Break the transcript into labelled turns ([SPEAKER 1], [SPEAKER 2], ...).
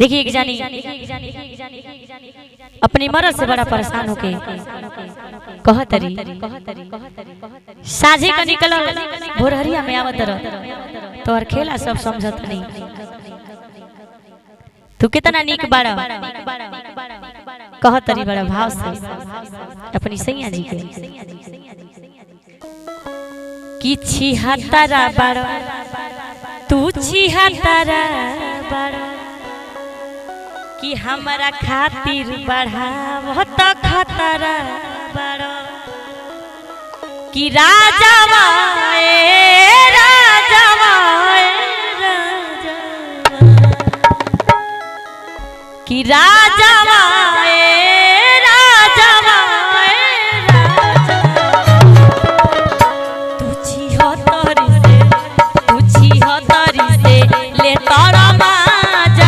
[SPEAKER 1] देखिए एक जानी अपनी मर्द से बड़ा परेशान होके कहतरी साझे का निकल भोरहरिया में आवत रह तोहर खेला सब समझत नहीं तू कितना नीक बाड़ा कहतरी बड़ा भाव से अपनी सैया जी के कि छिहत्तरा बाड़ा तू छिहत्तरा बाड़ा कि हमारा खातिर बढ़ाव तो खतरा बड़ा कि राजावा राजावा कि राजावा राजावा